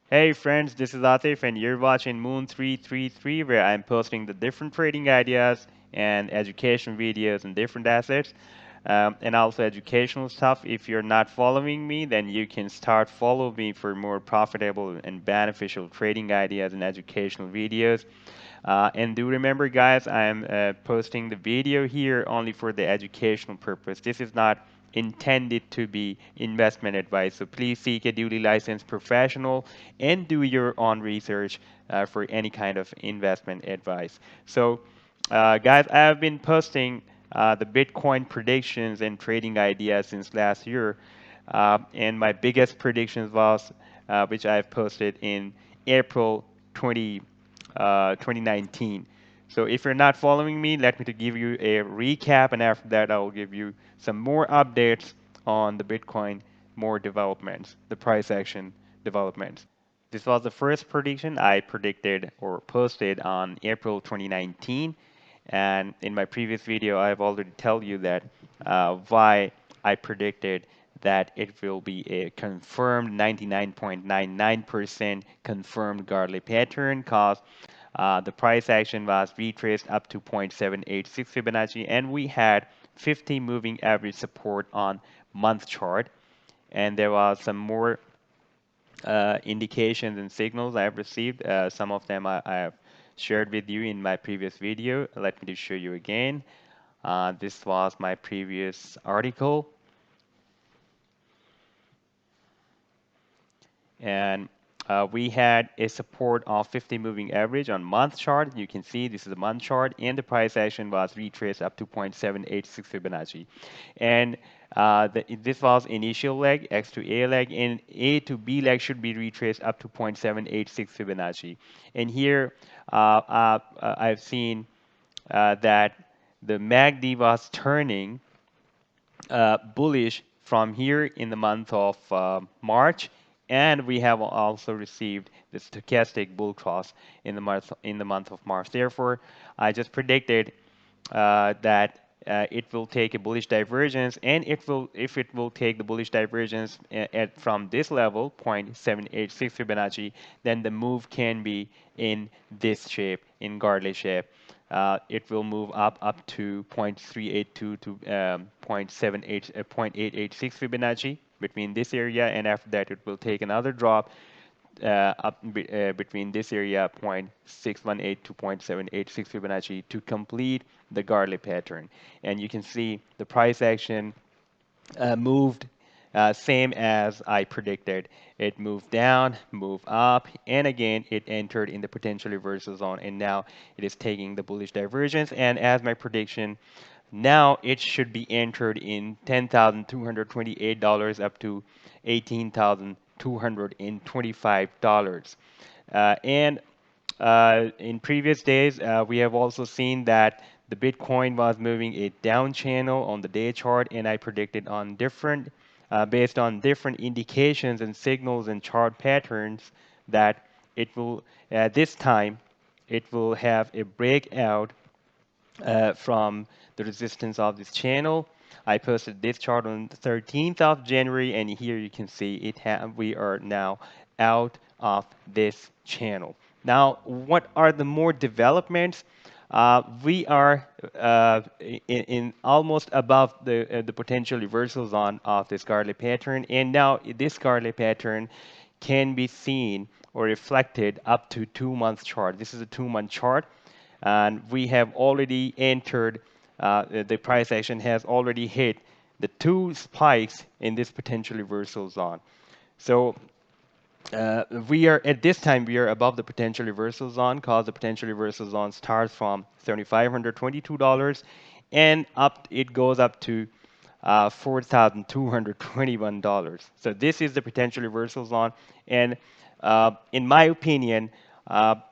Hey friends, this is Atif and you're watching Moon 333 where I'm posting the different trading ideas and education videos and different assets and also educational stuff. If you're not following me, then you can start follow me for more profitable and beneficial trading ideas and educational videos. And do remember, guys, I'm posting the video here only for the educational purpose. This is not intended to be investment advice. So please seek a duly licensed professional and do your own research for any kind of investment advice. So, guys, I have been posting the Bitcoin predictions and trading ideas since last year. And my biggest predictions was, which I've posted in April 2019. So if you're not following me, let me to give you a recap, and after that, I will give you some more updates on the Bitcoin, more developments, the price action developments. This was the first prediction I predicted or posted on April 2019. And in my previous video, I've already tell you that why I predicted that it will be a confirmed 99.99% confirmed Gartley pattern cause the price action was retraced up to 0.786 Fibonacci, and we had 50 moving average support on month chart. And there was some more indications and signals I have received. Some of them I have shared with you in my previous video. Let me just show you again. This was my previous article. And we had a support of 50 moving average on month chart. You can see this is a month chart, and the price action was retraced up to 0.786 Fibonacci. And this was initial leg, X to A leg, and A to B leg should be retraced up to 0.786 Fibonacci. And here I've seen that the MACD was turning bullish from here in the month of March, and we have also received the stochastic bull cross in the month of March. Therefore, I just predicted that it will take a bullish divergence, and it will if it will take the bullish divergence from this level 0.786 Fibonacci, then the move can be in this shape, in Gartley shape. It will move up to 0.382 to 0.886 Fibonacci between this area, and after that it will take another drop between this area 0.618 to 0.786 Fibonacci to complete the Gartley pattern. And you can see the price action moved same as I predicted. It moved down, moved up, and again it entered in the potential reversal zone, and now it is taking the bullish divergence. And as my prediction, now it should be entered in $10,228 up to $18,225. And in previous days, we have also seen that the Bitcoin was moving a down channel on the day chart, and I predicted on based on different indications and signals and chart patterns, that it will, this time, it will have a breakout from the resistance of this channel. I posted this chart on the 13th of January, and here you can see we are now out of this channel. Now, what are the more developments? We are in almost above the potential reversal zone of this Gartley pattern, and now this Gartley pattern can be seen or reflected up to 2 month chart. This is a 2 month chart, and we have already entered, the price action has already hit the two spikes in this potential reversal zone. So we are at this time we are above the potential reversal zone, because the potential reversal zone starts from $7,522 and up it goes up to $4,221. So this is the potential reversal zone, and in my opinion,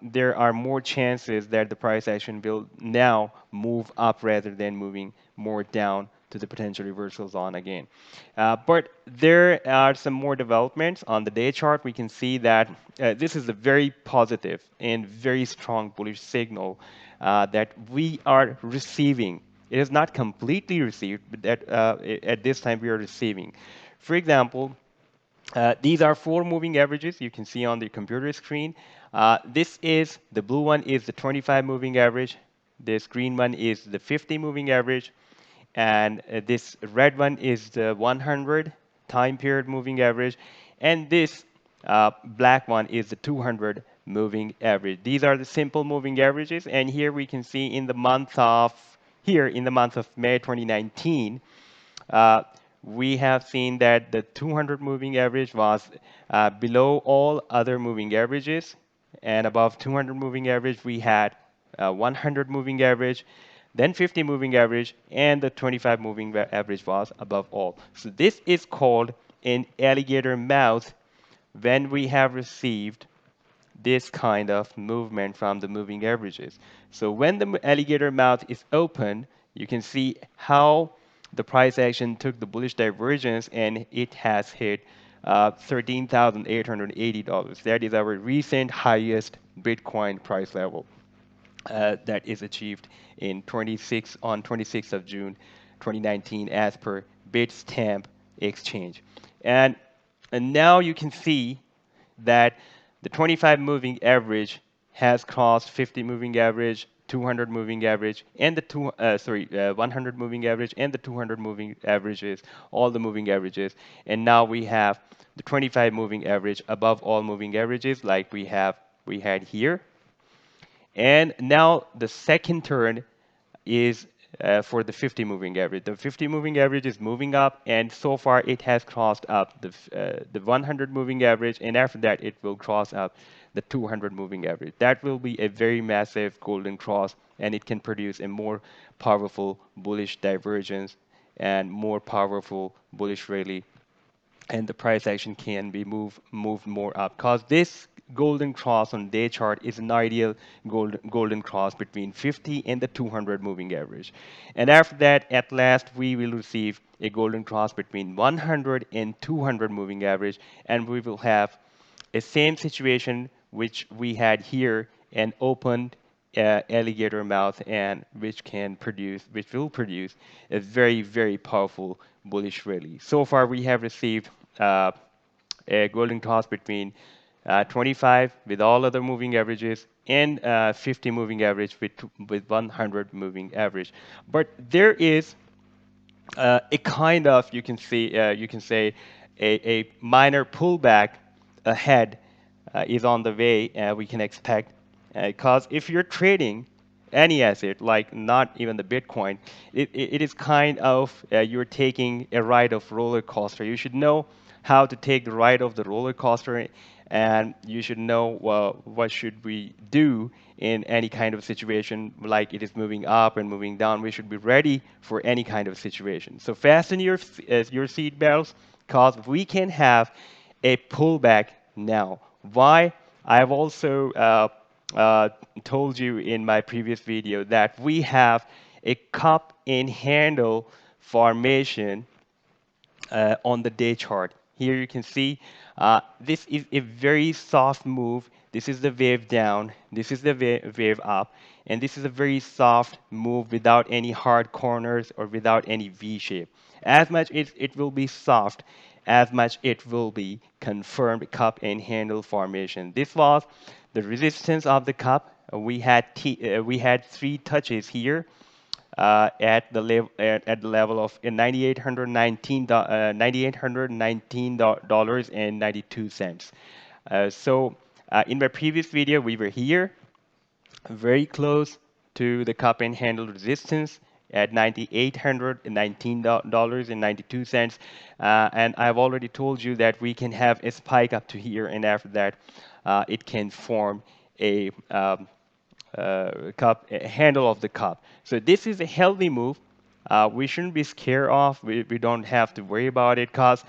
there are more chances that the price action will now move up rather than moving more down to the potential reversal zone again. But there are some more developments on the day chart. We can see that this is a very positive and very strong bullish signal that we are receiving. It is not completely received, but at this time we are receiving. For example, These are four moving averages you can see on the computer screen. This is the blue one is the 25 moving average. This green one is the 50 moving average, and this red one is the 100 time period moving average, and this black one is the 200 moving average. These are the simple moving averages, and here we can see in the month of May 2019, uh, we have seen that the 200 moving average was below all other moving averages, and above 200 moving average we had 100 moving average, then 50 moving average, and the 25 moving average was above all. So this is called an alligator mouth when we have received this kind of movement from the moving averages. So when the alligator mouth is open, you can see how the price action took the bullish divergence and it has hit $13,880. That is our recent highest Bitcoin price level that is achieved in 26th of June 2019 as per Bitstamp exchange. And, and now you can see that the 25 moving average has crossed 50 moving average, 200 moving average, and the 100 moving average and the 200 moving averages, all the moving averages. And now we have the 25 moving average above all moving averages, like we had here. And now the second turn is for the 50 moving average. The 50 moving average is moving up, and so far it has crossed up the 100 moving average, and after that it will cross up the 200 moving average. That will be a very massive golden cross, and it can produce a more powerful bullish divergence and more powerful bullish rally, and the price action can be moved more up, because this golden cross on day chart is an ideal golden cross between 50 and the 200 moving average. And after that, at last we will receive a golden cross between 100 and 200 moving average, and we will have a same situation which we had here, an opened alligator mouth, and which will produce a very powerful bullish rally. So far we have received uh, a golden cross between 25 with all other moving averages and 50 moving average with 100 moving average. But there is a kind of, you can say a minor pullback ahead is on the way, we can expect, because if you're trading any asset, like not even the Bitcoin, it is kind of you're taking a ride of roller coaster. You should know how to take the ride of the roller coaster, and you should know what should we do in any kind of situation, like it is moving up and moving down. We should be ready for any kind of situation. So fasten your seat belts, because we can have a pullback now. Why? I've also uh, told you in my previous video that we have a cup and handle formation on the day chart. Here you can see this is a very soft move. This is the wave down. This is the wave up. And this is a very soft move without any hard corners or without any V shape. As much as it will be soft, as much it will be confirmed cup and handle formation. This was the resistance of the cup. We had three touches here at the level of $9,819 and 92 cents. In my previous video, we were here, very close to the cup and handle resistance at $9,819 and 92 cents. And I've already told you that we can have a spike up to here, and after that, it can form a cup handle of the cup. So this is a healthy move. We shouldn't be scared of. We don't have to worry about it, because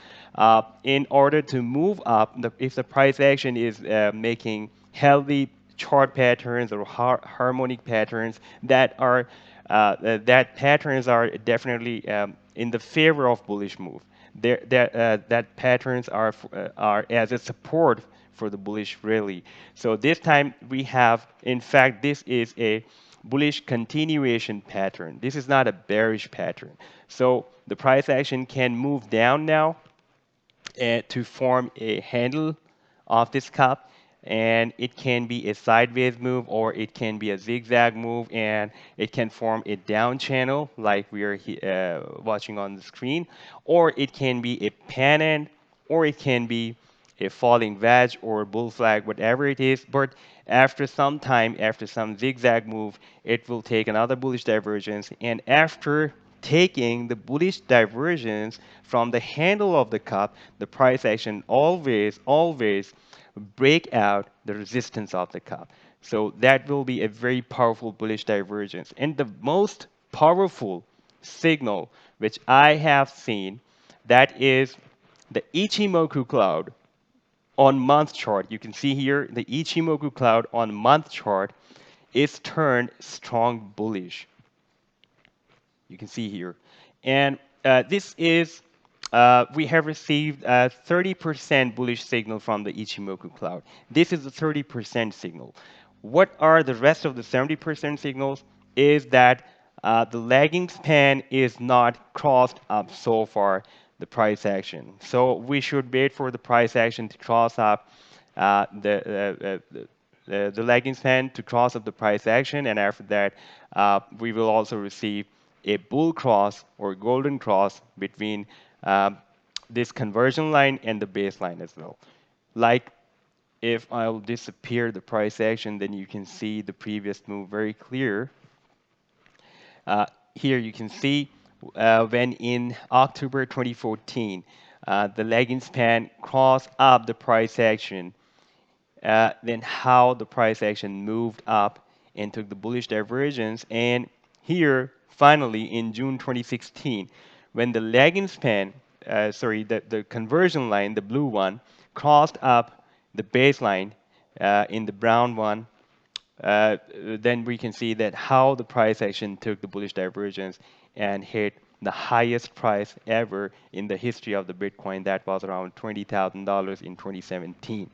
in order to move up, if the price action is making healthy chart patterns or harmonic patterns that patterns are definitely in the favor of bullish move. That patterns are as a support for the bullish rally. So this time we have, in fact, this is a bullish continuation pattern. This is not a bearish pattern. So the price action can move down now, to form a handle of this cup, and it can be a sideways move or it can be a zigzag move, and it can form a down channel like we are watching on the screen, or it can be a pennant, or it can be a falling wedge or bull flag, whatever it is. But after some time, after some zigzag move, it will take another bullish divergence, and after taking the bullish divergence from the handle of the cup, the price action always break out the resistance of the cup. So that will be a very powerful bullish divergence. And the most powerful signal which I have seen, that is the Ichimoku cloud on month chart. You can see here the Ichimoku cloud on month chart is turned strong bullish. You can see here. And this is, we have received a 30% bullish signal from the Ichimoku cloud. This is a 30% signal. What are the rest of the 70% signals? Is that the lagging span is not crossed up so far, the price action. So we should wait for the price action to cross up the lagging span, to cross up the price action, and after that, we will also receive a bull cross or golden cross between this conversion line and the baseline as well. Like if I'll disappear the price action, then you can see the previous move very clear. Here you can see when in October 2014, the lagging span crossed up the price action, then how the price action moved up and took the bullish divergence. And here, finally, in June 2016, when the lagging span, the conversion line, the blue one, crossed up the baseline in the brown one, then we can see that how the price action took the bullish divergence and hit the highest price ever in the history of the Bitcoin. That was around $20,000 in 2017.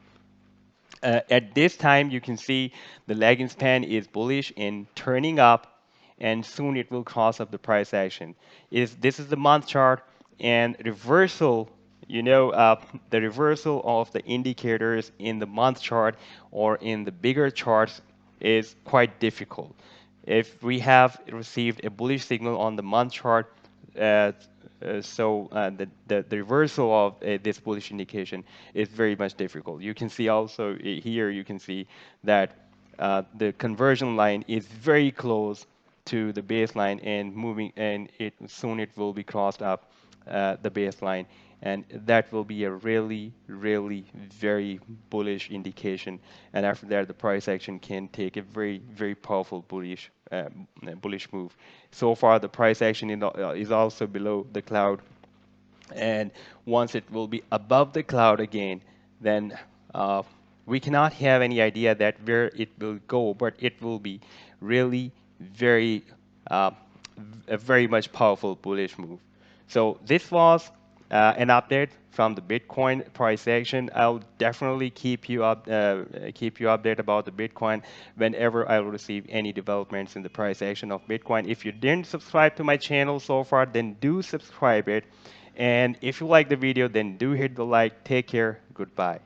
At this time, you can see the lagging span is bullish and turning up, and soon it will cross up the price action. This is the month chart, and reversal, the reversal of the indicators in the month chart or in the bigger charts is quite difficult. If we have received a bullish signal on the month chart, uh, the reversal of this bullish indication is very much difficult. You can see also here, you can see that the conversion line is very close to the baseline and moving, and soon it will be crossed up the baseline, and that will be a really very bullish indication. And after that, the price action can take a very powerful bullish move. So far, the price action is also below the cloud, and once it will be above the cloud again, then we cannot have any idea that where it will go, but it will be really very uh, a very much powerful bullish move. So this was an update from the Bitcoin price action. I'll definitely keep you updated about the Bitcoin whenever I will receive any developments in the price action of Bitcoin. If you didn't subscribe to my channel so far, then do subscribe it. And if you like the video, then do hit the like. Take care. Goodbye.